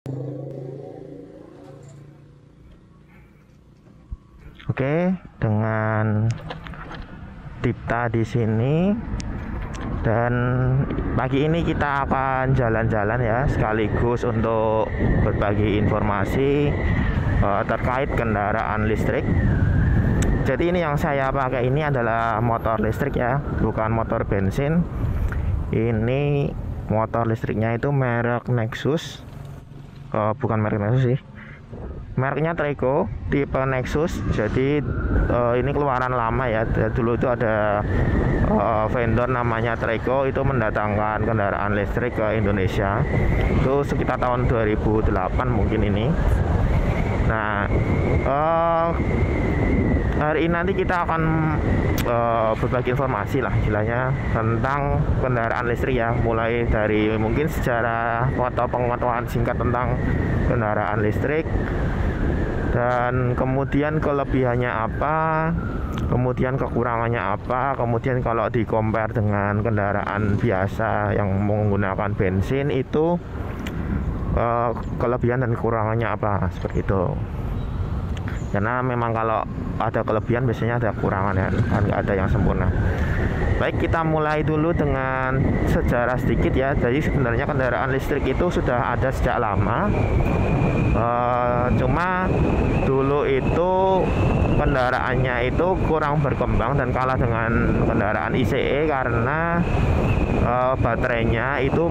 Oke, dengan Dipta di sini, dan pagi ini kita akan jalan-jalan ya, sekaligus untuk berbagi informasi terkait kendaraan listrik. Jadi ini yang saya pakai ini adalah motor listrik ya, bukan motor bensin. Ini motor listriknya itu merek Nexus, bukan merek Nexus sih, mereknya Traco, tipe Nexus. Jadi ini keluaran lama ya. Dulu itu ada vendor namanya Traco, itu mendatangkan kendaraan listrik ke Indonesia. Itu sekitar tahun 2008 mungkin ini. Nah, hari ini nanti kita akan berbagi informasi lah istilahnya tentang kendaraan listrik ya, mulai dari mungkin sejarah atau pengetahuan singkat tentang kendaraan listrik, dan kemudian kelebihannya apa, kemudian kekurangannya apa, kemudian kalau di compare dengan kendaraan biasa yang menggunakan bensin itu kelebihan dan kekurangannya apa, seperti itu. Karena memang kalau ada kelebihan biasanya ada kekurangan ya, kan nggak ada yang sempurna. Baik, kita mulai dulu dengan sejarah sedikit ya. Jadi sebenarnya kendaraan listrik itu sudah ada sejak lama, cuma dulu itu kendaraannya itu kurang berkembang dan kalah dengan kendaraan ICE karena baterainya itu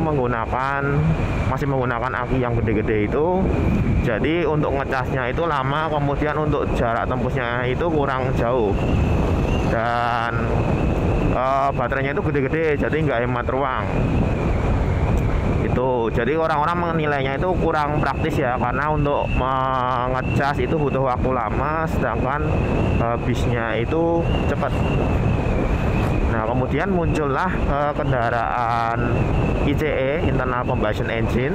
masih menggunakan aki yang gede-gede itu. Jadi untuk ngecasnya itu lama, kemudian untuk jarak tembusnya itu kurang jauh, dan baterainya itu gede-gede, jadi nggak hemat ruang itu. Jadi orang-orang menilainya itu kurang praktis ya, karena untuk mengecas itu butuh waktu lama, sedangkan habisnya itu cepat. Nah, kemudian muncullah kendaraan ICE, internal combustion engine,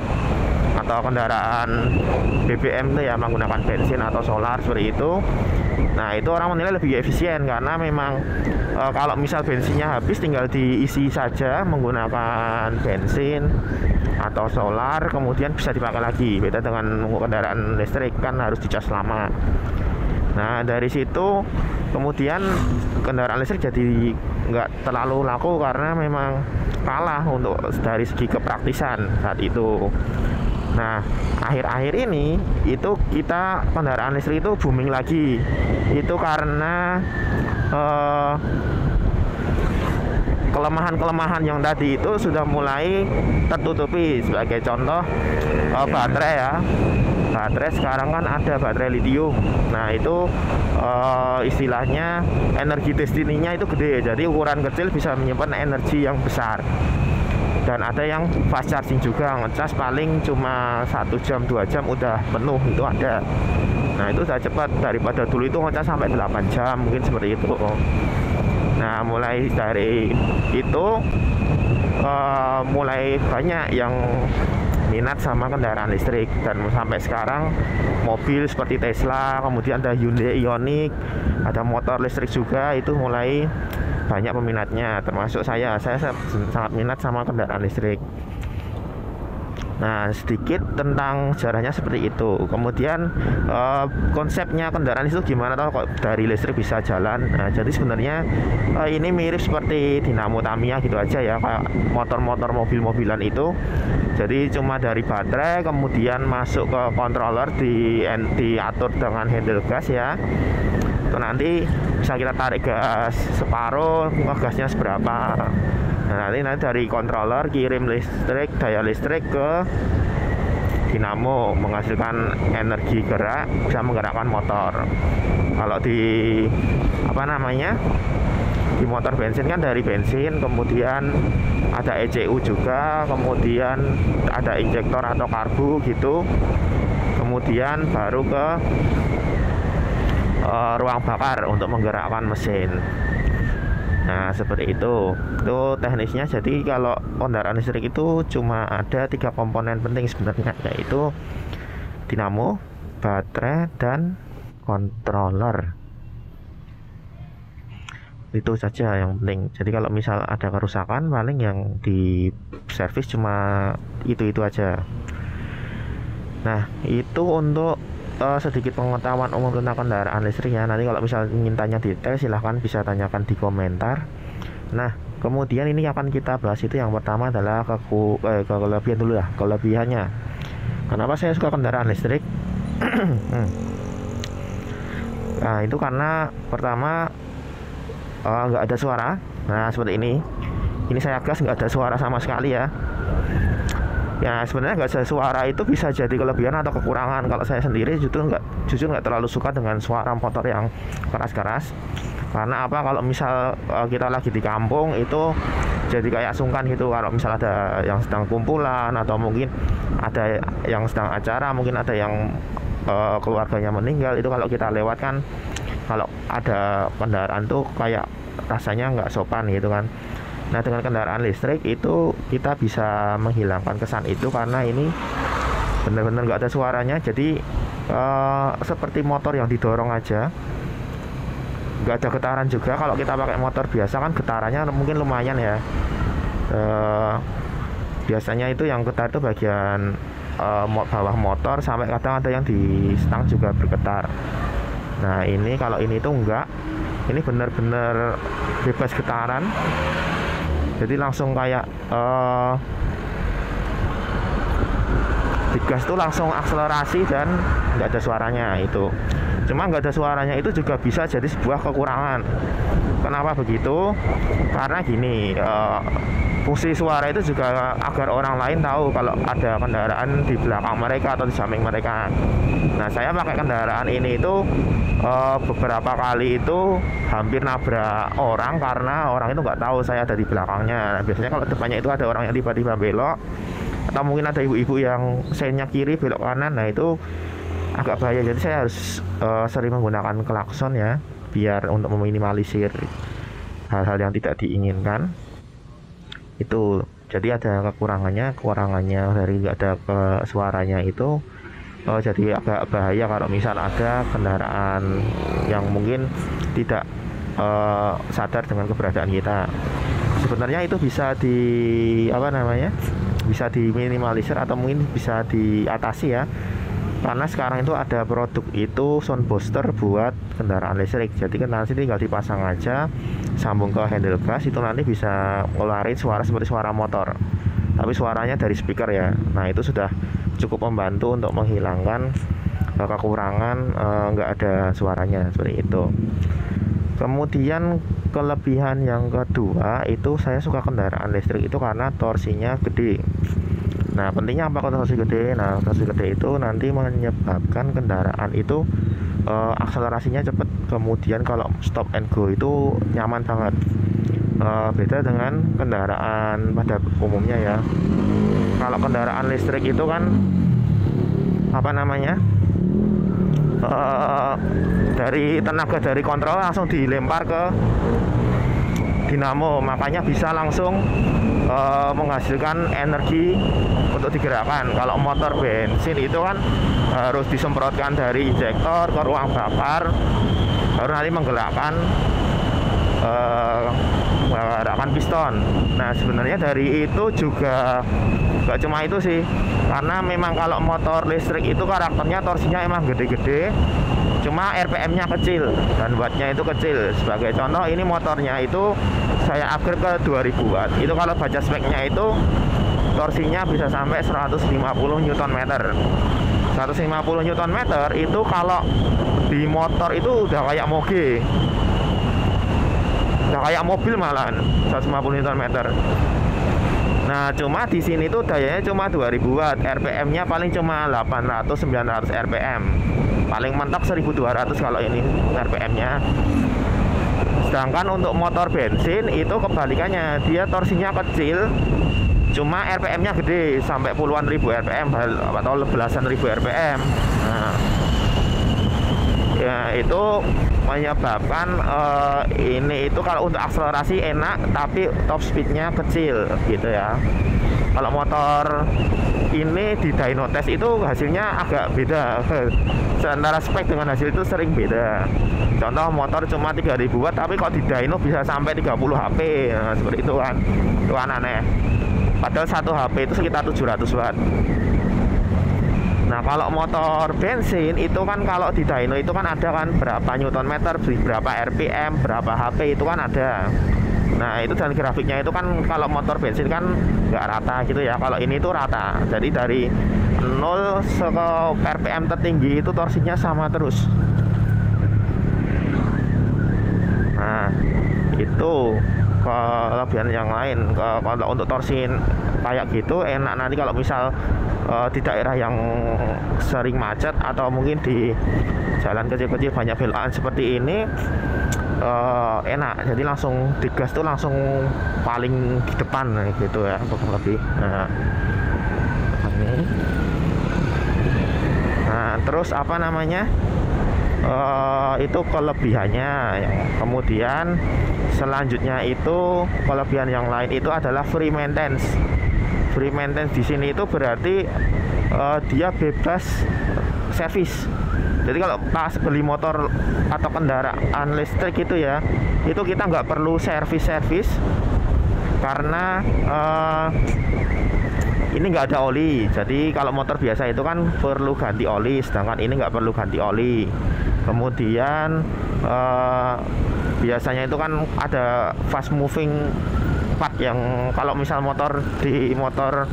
atau kendaraan BBM itu ya, menggunakan bensin atau solar seperti itu. Nah, itu orang menilai lebih efisien karena memang kalau misal bensinnya habis tinggal diisi saja menggunakan bensin atau solar, kemudian bisa dipakai lagi. Beda dengan kendaraan listrik kan harus dicas lama. Nah, dari situ kemudian kendaraan listrik jadi nggak terlalu laku karena memang kalah untuk dari segi kepraktisan saat itu. Nah, akhir-akhir ini itu kita kendaraan listrik itu booming lagi. Itu karena kelemahan-kelemahan yang tadi itu sudah mulai tertutupi. Sebagai contoh, baterai ya. Baterai sekarang kan ada baterai lithium. Nah, itu istilahnya energi density-nya itu gede. Jadi ukuran kecil bisa menyimpan energi yang besar. Dan ada yang fast charging juga, ngecas paling cuma 1 jam 2 jam udah penuh, itu ada. Nah, itu sudah cepat daripada dulu itu ngecas sampai 8 jam mungkin seperti itu. Nah, mulai dari itu mulai banyak yang minat sama kendaraan listrik, dan sampai sekarang mobil seperti Tesla, kemudian ada Hyundai Ioniq, ada motor listrik juga, itu mulai banyak peminatnya, termasuk saya sangat minat sama kendaraan listrik. Nah, sedikit tentang sejarahnya seperti itu. Kemudian konsepnya kendaraan itu gimana tahu kok dari listrik bisa jalan. Nah, jadi sebenarnya ini mirip seperti dinamo Tamiya gitu aja ya, kayak motor-motor mobil-mobilan itu. Jadi cuma dari baterai kemudian masuk ke controller, diatur dengan handle gas ya. Itu nanti bisa kita tarik gas separuh, ngegasnya seberapa. Nah, nanti dari controller kirim listrik, daya listrik ke dinamo, menghasilkan energi gerak, bisa menggerakkan motor. Kalau di di motor bensin kan dari bensin, kemudian ada ECU juga, kemudian ada injektor atau karbu gitu, kemudian baru ke ruang bakar untuk menggerakkan mesin. Nah, seperti itu teknisnya. Jadi kalau kendaraan listrik itu cuma ada 3 komponen penting sebenarnya, yaitu dinamo, baterai, dan controller. Itu saja yang penting. Jadi kalau misal ada kerusakan, paling yang di servis cuma itu aja. Nah, itu untuk sedikit pengetahuan umum tentang kendaraan listrik ya. Nanti kalau misal ingin tanya detail silahkan bisa tanyakan di komentar. Nah, kemudian ini akan kita bahas itu yang pertama adalah kelebihan dulu ya, kelebihannya. Kenapa saya suka kendaraan listrik? Nah, itu karena pertama nggak ada suara. Nah, seperti ini. Ini saya gas nggak ada suara sama sekali ya. Ya sebenarnya nggak ada suara itu bisa jadi kelebihan atau kekurangan. Kalau saya sendiri jujur nggak terlalu suka dengan suara motor yang keras-keras. Karena apa? Kalau misal kita lagi di kampung itu jadi kayak sungkan gitu. Kalau misal ada yang sedang kumpulan atau mungkin ada yang sedang acara, mungkin ada yang keluarganya meninggal, itu kalau kita lewat kan, kalau ada kendaraan tuh kayak rasanya nggak sopan gitu kan. Nah, dengan kendaraan listrik itu kita bisa menghilangkan kesan itu karena ini benar-benar nggak ada suaranya. Jadi seperti motor yang didorong aja, nggak ada getaran juga. Kalau kita pakai motor biasa kan getarannya mungkin lumayan ya. Biasanya itu yang getar itu bagian bawah motor, sampai kadang ada yang di stang juga bergetar. Nah, ini kalau ini tuh enggak, ini benar-benar bebas getaran. Jadi langsung kayak digas tuh langsung akselerasi dan nggak ada suaranya itu. Cuma nggak ada suaranya itu juga bisa jadi sebuah kekurangan. Kenapa begitu? Karena gini, fungsi suara itu juga agar orang lain tahu kalau ada kendaraan di belakang mereka atau di samping mereka. Nah, saya pakai kendaraan ini itu beberapa kali itu hampir nabrak orang karena orang itu nggak tahu saya ada di belakangnya. Nah, biasanya kalau depannya itu ada orang yang tiba-tiba belok, atau mungkin ada ibu-ibu yang sennya kiri belok kanan, nah itu agak bahaya. Jadi saya harus sering menggunakan klakson ya, biar untuk meminimalisir hal-hal yang tidak diinginkan. Itu jadi ada kekurangannya dari nggak ada suaranya itu. Jadi agak bahaya kalau misal ada kendaraan yang mungkin tidak sadar dengan keberadaan kita. Sebenarnya itu bisa bisa diminimalisir atau mungkin bisa diatasi ya. Karena sekarang itu ada produk itu sound booster buat kendaraan listrik. Jadi kan nanti tinggal dipasang aja, sambung ke handle gas, itu nanti bisa ngeluarin suara seperti suara motor. Tapi suaranya dari speaker ya. Nah, itu sudah cukup membantu untuk menghilangkan kekurangan nggak ada suaranya seperti itu. Kemudian kelebihan yang kedua itu saya suka kendaraan listrik itu karena torsinya gede. Nah, pentingnya apa kalau torsi gede? Nah, torsi gede itu nanti menyebabkan kendaraan itu akselerasinya cepat. Kemudian kalau stop and go itu nyaman banget. Beda dengan kendaraan pada umumnya ya. Kalau kendaraan listrik itu kan dari tenaga dari kontrol langsung dilempar ke dinamo, makanya bisa langsung menghasilkan energi untuk digerakkan. Kalau motor bensin itu kan harus disemprotkan dari injektor ke ruang bakar, baru nanti menggerakkan piston. Nah, sebenarnya dari itu juga gak cuma itu sih, karena memang kalau motor listrik itu karakternya torsinya emang gede-gede, cuma RPM-nya kecil dan wattnya itu kecil. Sebagai contoh, ini motornya itu saya upgrade ke 2000 watt. Itu kalau baca speknya itu torsinya bisa sampai 150 Nm. 150 Nm itu kalau di motor itu udah kayak moge, udah kayak mobil malahan, 150 Nm. Nah, cuma di sini tuh dayanya cuma 2000 watt, RPM-nya paling cuma 800-900 RPM. Paling mentok 1200 kalau ini RPM-nya. Sedangkan untuk motor bensin itu kebalikannya, dia torsinya kecil, cuma RPM-nya gede sampai puluhan ribu RPM atau belasan ribu RPM. Nah, ya itu menyebabkan ini itu kalau untuk akselerasi enak, tapi top speednya kecil gitu ya. Kalau motor ini di dyno test itu hasilnya agak beda, antara spek dengan hasil itu sering beda. Contoh motor cuma 3000 watt, tapi kok di dyno bisa sampai 30 HP. Nah, seperti itu kan, itu kan aneh. Padahal 1 HP itu sekitar 700 watt. Nah, kalau motor bensin itu kan kalau di dyno itu kan ada kan berapa Newton meter, berapa RPM, berapa HP itu kan ada. Nah, itu dan grafiknya itu kan kalau motor bensin kan nggak rata gitu ya. Kalau ini itu rata. Jadi dari 0 ke RPM tertinggi itu torsinya sama terus. Nah, itu kelebihan yang lain. Kalau untuk torsi kayak gitu enak nanti kalau misal di daerah yang sering macet atau mungkin di jalan kecil-kecil banyak belokan seperti ini, enak. Jadi langsung digas tuh langsung paling di depan gitu ya, untuk lebih. Nah, terus apa namanya? Itu kelebihannya ya. Kemudian selanjutnya itu kelebihan yang lain itu adalah free maintenance. Free maintenance di sini itu berarti dia bebas servis. Jadi kalau pas beli motor atau kendaraan listrik itu ya, itu kita nggak perlu servis karena ini nggak ada oli. Jadi kalau motor biasa itu kan perlu ganti oli, sedangkan ini nggak perlu ganti oli. Kemudian biasanya itu kan ada fast moving part yang kalau misal motor di motor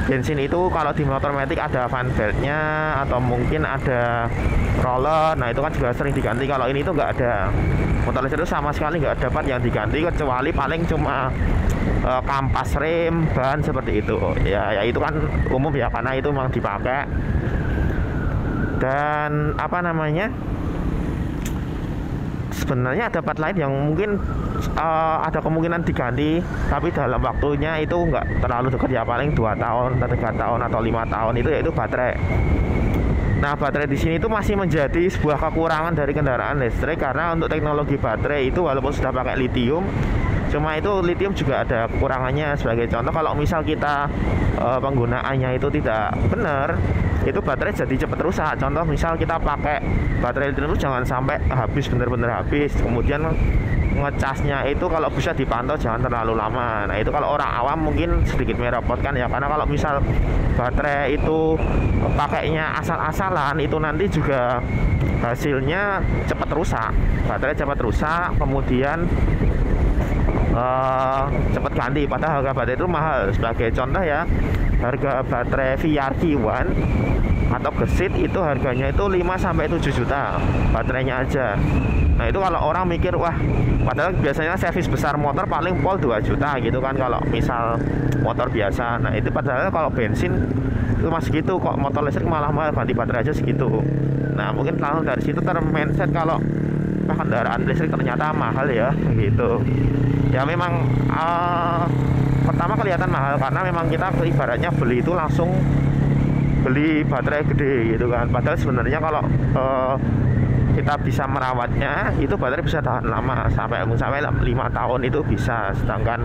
bensin itu, kalau di motor matic ada fan beltnya atau mungkin ada roller. Nah, itu kan juga sering diganti. Kalau ini tuh nggak ada. Motor listrik itu sama sekali nggak ada part yang diganti, kecuali paling cuma kampas rem, ban seperti itu ya itu kan umum ya, karena itu memang dipakai. Dan apa namanya, sebenarnya ada part lain yang mungkin ada kemungkinan diganti, tapi dalam waktunya itu nggak terlalu dekat ya, paling 2 tahun, 3 tahun atau 5 tahun itu, yaitu baterai. Nah, baterai di sini itu masih menjadi sebuah kekurangan dari kendaraan listrik, karena untuk teknologi baterai itu walaupun sudah pakai lithium, cuma itu lithium juga ada kekurangannya. Sebagai contoh, kalau misal kita penggunaannya itu tidak benar, itu baterai jadi cepat rusak. Contoh misal kita pakai baterai lithium itu jangan sampai habis, benar-benar habis. Kemudian ngecasnya itu kalau bisa dipantau jangan terlalu lama. Nah, itu kalau orang awam mungkin sedikit merepotkan ya, karena kalau misal baterai itu pakainya asal-asalan, itu nanti juga hasilnya cepat rusak. Baterai cepat rusak, kemudian cepat ganti, padahal harga baterai itu mahal. Sebagai contoh ya, harga baterai VRQ1 atau Gesit itu harganya itu 5-7 juta baterainya aja. Nah, itu kalau orang mikir, wah, padahal biasanya servis besar motor paling pol 2 juta gitu kan kalau misal motor biasa. Nah, itu padahal kalau bensin itu masih gitu, kok motor listrik malah mahal, ganti baterai aja segitu. Nah, mungkin langsung dari situ mindset kalau kendaraan listrik ternyata mahal ya gitu. Ya memang pertama kelihatan mahal karena memang kita ibaratnya beli itu langsung beli baterai gede gitu kan. Padahal sebenarnya kalau kita bisa merawatnya, itu baterai bisa tahan lama sampai 5 tahun itu bisa. Sedangkan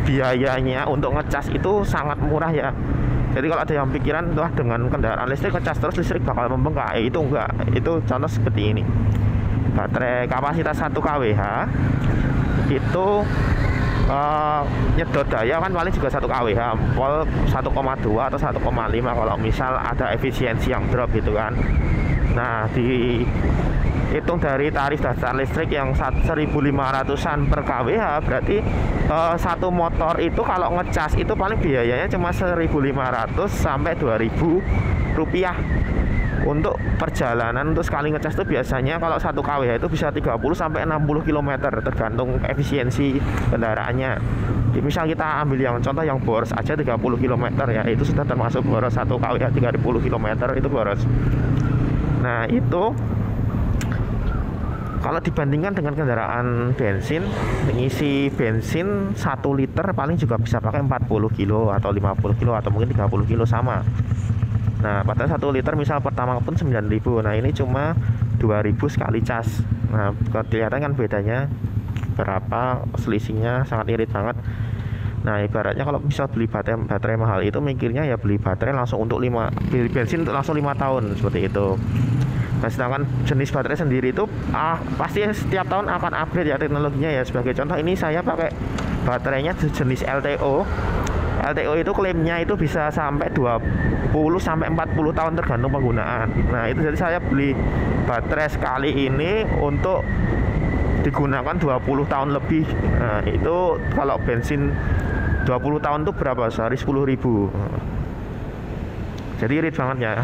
biayanya untuk ngecas itu sangat murah ya. Jadi kalau ada yang pikiran, wah, dengan kendaraan listrik ngecas terus listrik bakal membengkak, itu enggak. Itu contoh seperti ini. Baterai kapasitas 1 kWh itu nyedot daya kan paling juga 1 kWh, pol 1,2 atau 1,5 kalau misal ada efisiensi yang drop gitu kan. Nah, dihitung dari tarif dasar listrik yang 1.500-an per kWh, berarti satu motor itu kalau ngecas itu paling biayanya cuma 1.500 sampai 2.000 rupiah untuk perjalanan. Untuk sekali ngecas itu biasanya kalau 1 kWh itu bisa 30 sampai 60 km tergantung efisiensi kendaraannya. Jadi misal kita ambil yang contoh yang boros aja 30 km ya, itu sudah termasuk boros. 1 kWh 30 km itu boros. Nah, itu kalau dibandingkan dengan kendaraan bensin, mengisi bensin 1 liter paling juga bisa pakai 40 kilo atau 50 kilo atau mungkin 30 kilo sama. Nah, padahal 1 liter misal pertama pun 9.000. Nah, ini cuma 2.000 sekali cas. Nah, kelihatan kan bedanya berapa, selisihnya sangat irit banget. Nah, ibaratnya kalau misal beli baterai mahal itu mikirnya ya beli baterai langsung untuk beli bensin untuk langsung 5 tahun seperti itu. Nah, sedangkan jenis baterai sendiri itu pasti setiap tahun akan upgrade ya teknologinya ya. Sebagai contoh, ini saya pakai baterainya jenis LTO LTO itu klaimnya itu bisa sampai 20 sampai 40 tahun tergantung penggunaan. Nah, itu jadi saya beli baterai sekali ini untuk digunakan 20 tahun lebih. Nah, itu kalau bensin 20 tahun itu berapa? Sehari 10.000. Jadi irit banget ya.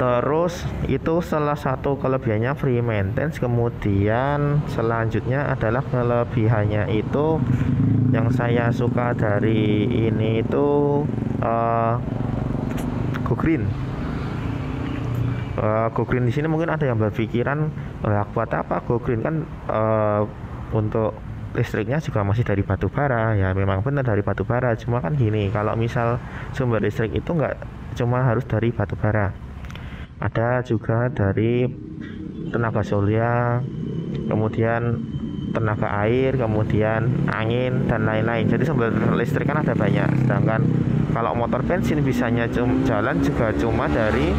Terus itu salah satu kelebihannya free maintenance. Kemudian selanjutnya adalah kelebihannya itu yang saya suka dari ini itu Go Green. Go Green di sini mungkin ada yang berpikiran, buat apa Go Green, kan untuk listriknya juga masih dari batu bara. Ya memang benar dari batu bara, cuma kan gini, kalau misal sumber listrik itu nggak cuma harus dari batu bara, ada juga dari tenaga surya, kemudian tenaga air, kemudian angin dan lain-lain. Jadi sumber listrik kan ada banyak. Sedangkan kalau motor bensin bisanya jalan juga cuma dari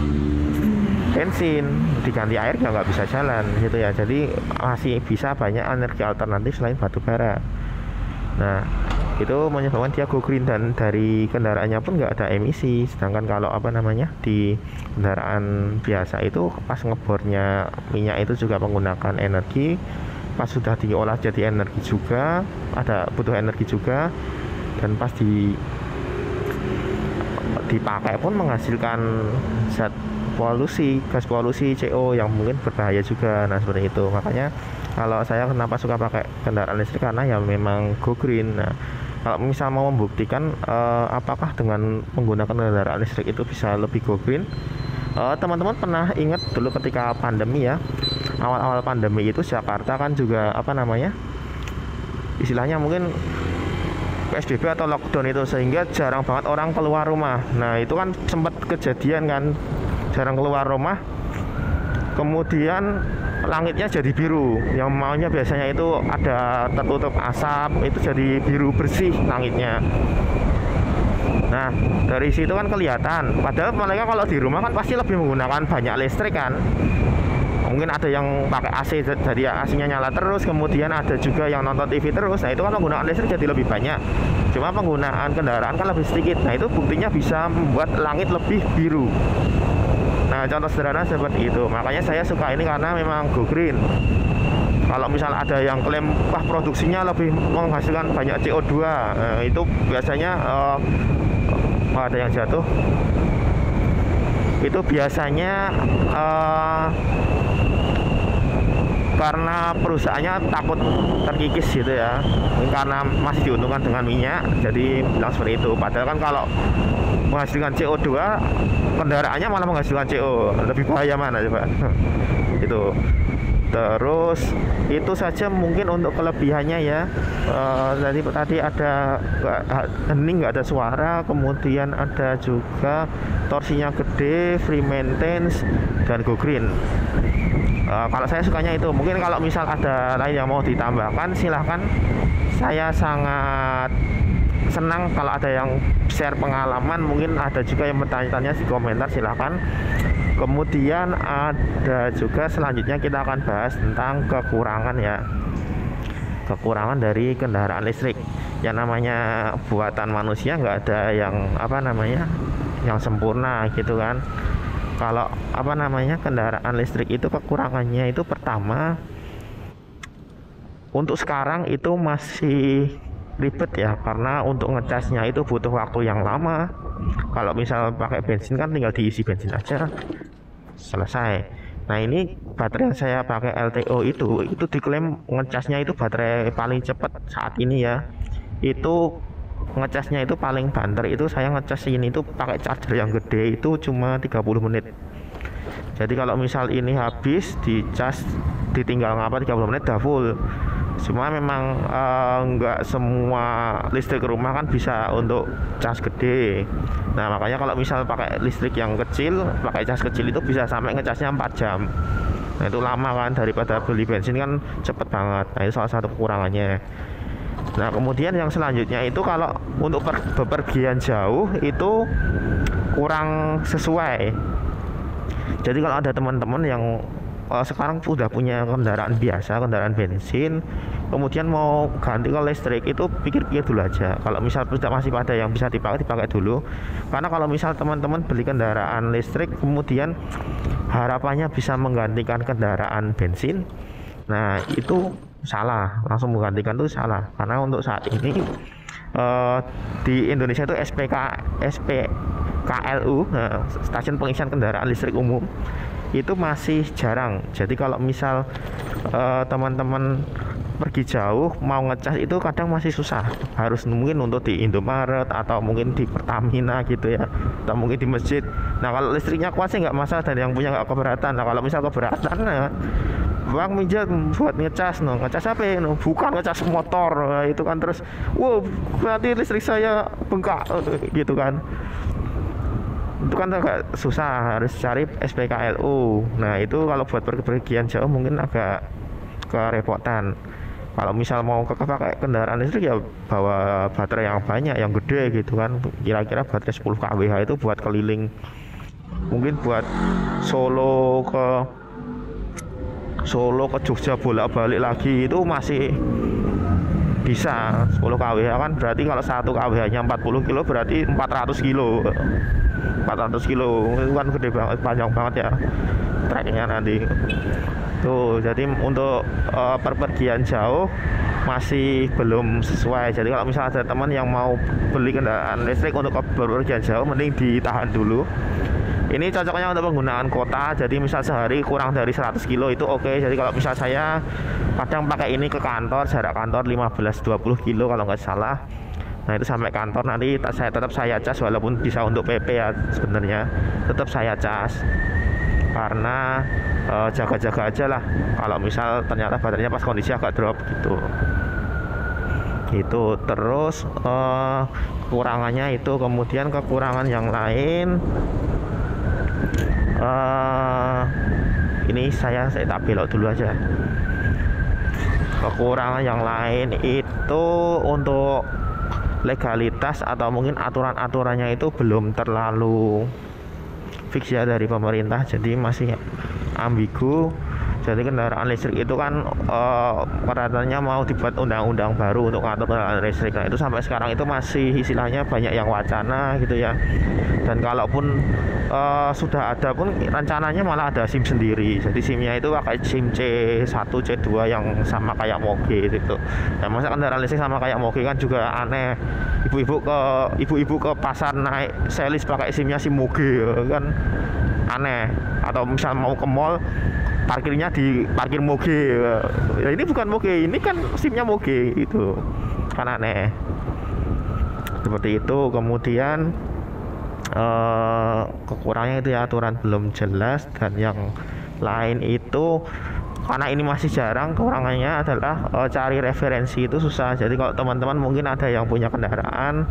bensin, diganti air nggak bisa jalan gitu ya. Jadi masih bisa banyak energi alternatif selain batu bara. Nah, itu menyebabkan dia go green, dan dari kendaraannya pun nggak ada emisi. Sedangkan kalau di kendaraan biasa itu pas ngebornya minyak itu juga menggunakan energi, pas sudah diolah jadi energi juga butuh energi juga, dan pas dipakai pun menghasilkan zat gas polusi CO yang mungkin berbahaya juga. Nah, seperti itu. Makanya kalau saya kenapa suka pakai kendaraan listrik, karena ya memang go green. Nah, kalau misal mau membuktikan apakah dengan menggunakan kendaraan listrik itu bisa lebih go green, teman-teman pernah ingat dulu ketika pandemi ya, awal-awal pandemi itu Jakarta kan juga istilahnya mungkin PSBB atau lockdown itu, sehingga jarang banget orang keluar rumah. Nah, itu kan sempat kejadian kan, jarang keluar rumah, kemudian langitnya jadi biru, yang maunya biasanya itu ada tertutup asap, itu jadi biru bersih langitnya. Nah, dari situ kan kelihatan, padahal mereka kalau di rumah kan pasti lebih menggunakan banyak listrik kan. Mungkin ada yang pakai AC, jadi AC-nya nyala terus, kemudian ada juga yang nonton TV terus. Nah, itu kan penggunaan listrik jadi lebih banyak, cuma penggunaan kendaraan kan lebih sedikit. Nah, itu buktinya bisa membuat langit lebih biru. Nah, contoh sederhana seperti itu. Makanya saya suka ini karena memang go green. Kalau misal ada yang klaim wah produksinya lebih menghasilkan banyak CO2, itu biasanya ada yang jatuh. Itu biasanya karena perusahaannya takut terkikis gitu ya, karena masih diuntungkan dengan minyak, jadi bilang seperti itu. Padahal kan kalau menghasilkan CO2, kendaraannya malah menghasilkan CO, lebih bahaya mana coba. Itu terus itu saja mungkin untuk kelebihannya ya. Tadi ada hening, nggak ada suara, kemudian ada juga torsinya gede, free maintenance, dan go green. Kalau saya sukanya itu. Mungkin kalau misal ada lain yang mau ditambahkan, silahkan. Saya sangat senang kalau ada yang share pengalaman. Mungkin ada juga yang bertanya-tanya di komentar, silahkan. Kemudian ada juga selanjutnya kita akan bahas tentang kekurangan ya, kekurangan dari kendaraan listrik. Yang namanya buatan manusia nggak ada yang yang sempurna gitu kan. Kalau kendaraan listrik itu kekurangannya itu pertama, untuk sekarang itu masih ribet ya, karena untuk ngecasnya itu butuh waktu yang lama. Kalau misal pakai bensin kan tinggal diisi bensin aja selesai. Nah, ini baterai yang saya pakai LTO itu diklaim ngecasnya itu baterai paling cepat saat ini ya. Itu ngecasnya itu paling banter, itu saya ngecas ini itu pakai charger yang gede itu cuma 30 menit. Jadi kalau misal ini habis dicas, ditinggal 30 menit udah full. Cuma memang nggak semua listrik rumah kan bisa untuk cas gede. Nah, makanya kalau misal pakai listrik yang kecil, pakai cas kecil itu bisa sampai ngecasnya 4 jam. Nah, itu lama kan, daripada beli bensin kan cepet banget. Nah, itu salah satu kekurangannya. Nah, kemudian yang selanjutnya itu kalau untuk bepergian jauh itu kurang sesuai. Jadi kalau ada teman-teman yang sekarang sudah punya kendaraan biasa, kendaraan bensin, kemudian mau ganti ke listrik, itu pikir-pikir dulu aja. Kalau misal masih pada yang bisa dipakai dulu, karena kalau misal teman-teman beli kendaraan listrik kemudian harapannya bisa menggantikan kendaraan bensin, nah itu salah, langsung menggantikan itu salah. Karena untuk saat ini di Indonesia itu SPKLU, stasiun pengisian kendaraan listrik umum, itu masih jarang. Jadi kalau misal teman-teman pergi jauh mau ngecas itu kadang masih susah, harus mungkin untuk di Indomaret atau mungkin di Pertamina gitu ya, atau mungkin di masjid. Nah kalau listriknya kuat sih nggak masalah dan yang punya nggak keberatan. Nah kalau misal keberatan, nah, Bang minjem buat ngecas, ngecas apa ya? Bukan ngecas motor, nah, itu kan terus, wow nanti listrik saya bengkak gitu kan. Itu kan agak susah, harus cari SPKLU. Nah itu kalau buat pergian jauh mungkin agak kerepotan. Kalau misal mau pakai kendaraan listrik ya bawa baterai yang banyak, yang gede gitu kan, kira-kira baterai 10 kWh itu buat keliling, mungkin buat Solo ke Jogja bolak-balik lagi itu masih bisa. 10 kWh kan berarti kalau 1 kWh nya 40 kilo berarti 400 kilo itu kan gede banget, panjang banget ya treknya nanti tuh. Jadi untuk perpergian jauh masih belum sesuai. Jadi kalau misalnya ada teman yang mau beli kendaraan listrik untuk perpergian jauh, mending ditahan dulu. Ini cocoknya untuk penggunaan kota, jadi misal sehari kurang dari 100 kilo itu oke. Jadi kalau misal saya kadang pakai ini ke kantor, jarak kantor 15-20 kilo kalau nggak salah. Nah itu sampai kantor nanti tetap saya cas, walaupun bisa untuk PP ya sebenarnya, tetap saya cas karena jaga-jaga aja lah kalau misal ternyata baterainya pas kondisi agak drop gitu. Itu terus kekurangannya itu, kemudian kekurangan yang lain ini saya tak belok dulu aja. Kekurangan yang lain itu untuk legalitas atau mungkin aturan-aturannya itu belum terlalu fix ya dari pemerintah, jadi masih ambigu. Jadi kendaraan listrik itu kan katanya mau dibuat undang-undang baru untuk ngatur kendaraan listrik. Nah itu sampai sekarang itu masih istilahnya banyak yang wacana gitu ya. Dan kalaupun sudah ada pun rencananya malah ada SIM sendiri. Jadi SIM-nya itu pakai SIM C1, C2 yang sama kayak Moge gitu. Nah masa kendaraan listrik sama kayak Moge kan juga aneh. Ibu-ibu ke pasar naik selis pakai SIM-nya SIM Moge kan aneh. Atau misal mau ke mall parkirnya di parkir Moge, ya ini bukan Moge, ini kan SIM-nya Moge, itu kan aneh seperti itu. Kemudian kekurangannya itu ya aturan belum jelas, dan yang lain itu karena ini masih jarang, kekurangannya adalah cari referensi itu susah. Jadi kalau teman-teman mungkin ada yang punya kendaraan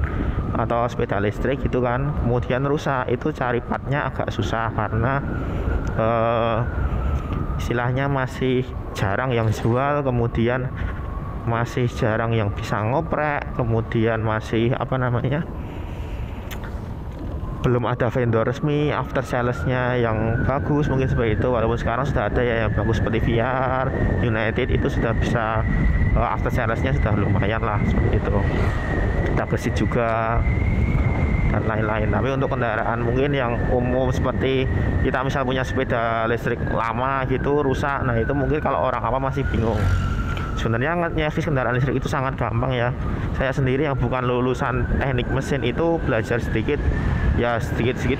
atau sepeda listrik gitu kan, kemudian rusak, itu cari partnya agak susah karena istilahnya masih jarang yang jual, kemudian masih jarang yang bisa ngoprek, kemudian masih belum ada vendor resmi after salesnya yang bagus, mungkin seperti itu. Walaupun sekarang sudah ada ya yang bagus seperti VR, United itu sudah bisa after salesnya sudah lumayan lah seperti itu, kita bersih juga dan lain-lain. Tapi untuk kendaraan mungkin yang umum seperti kita misal punya sepeda listrik lama gitu rusak, nah itu mungkin kalau orang apa masih bingung. Sebenarnya nyervis kendaraan listrik itu sangat gampang ya. Saya sendiri yang bukan lulusan teknik mesin itu belajar sedikit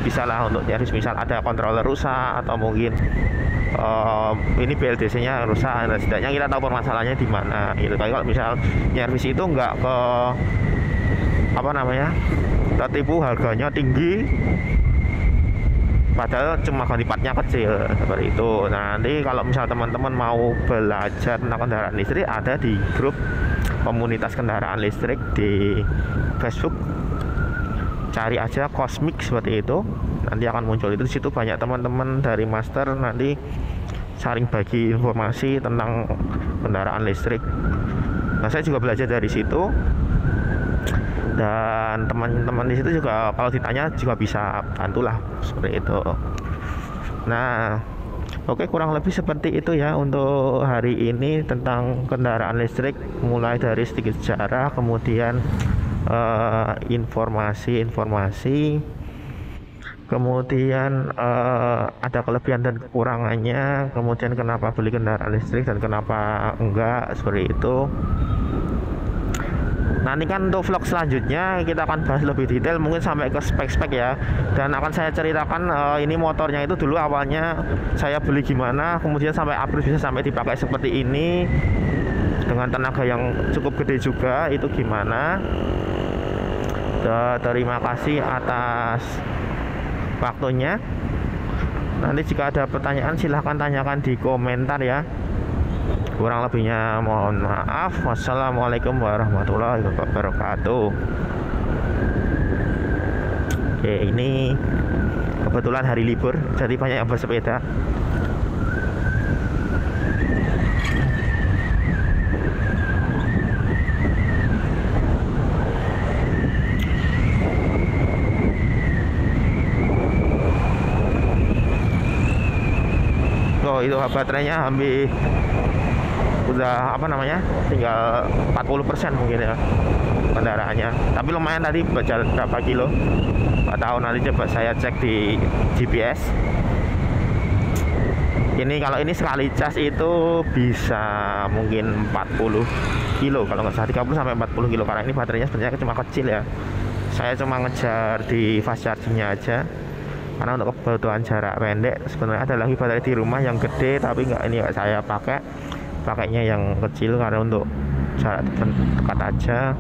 bisa lah untuk nyervis. Misal ada controller rusak atau mungkin ini BLDC-nya rusak, nah, setidaknya kita tahu permasalahannya di mana gitu. Kalau misal nyervis itu nggak ke tertipu, harganya tinggi padahal cuma ganti partnya kecil seperti itu. Nah nanti kalau misal teman-teman mau belajar tentang kendaraan listrik, ada di grup komunitas kendaraan listrik di Facebook, cari aja Cosmic seperti itu, nanti akan muncul itu. Di situ banyak teman-teman dari master nanti saling bagi informasi tentang kendaraan listrik. Nah saya juga belajar dari situ, dan teman-teman di situ juga kalau ditanya juga bisa bantulah seperti itu. Nah Oke, kurang lebih seperti itu ya untuk hari ini tentang kendaraan listrik, mulai dari sedikit sejarah, kemudian informasi-informasi, kemudian ada kelebihan dan kekurangannya, kemudian kenapa beli kendaraan listrik dan kenapa enggak, seperti itu. Nanti kan untuk vlog selanjutnya kita akan bahas lebih detail, mungkin sampai ke spek-spek ya, dan akan saya ceritakan ini motornya itu dulu awalnya saya beli gimana, kemudian sampai upgrade bisa sampai dipakai seperti ini dengan tenaga yang cukup gede juga, itu gimana. Terima kasih atas waktunya. Nanti jika ada pertanyaan silahkan tanyakan di komentar ya. Kurang lebihnya mohon maaf. Wassalamualaikum warahmatullahi wabarakatuh. Oke, ini kebetulan hari libur, jadi banyak yang bersepeda. Oh, itu baterainya hampir udah tinggal 40% mungkin ya kendaraannya, tapi lumayan tadi berjalan berapa kilo nggak tahu, nanti coba saya cek di GPS. Ini kalau ini sekali cas itu bisa mungkin 40 kilo kalau nggak salah, 30 sampai 40 kilo, karena ini baterainya sebenarnya cuma kecil ya, saya cuma ngejar di fast chargingnya aja karena untuk kebutuhan jarak pendek. Sebenarnya ada lagi baterai di rumah yang gede, tapi ini nggak saya pakainya yang kecil karena untuk jarak dekat aja.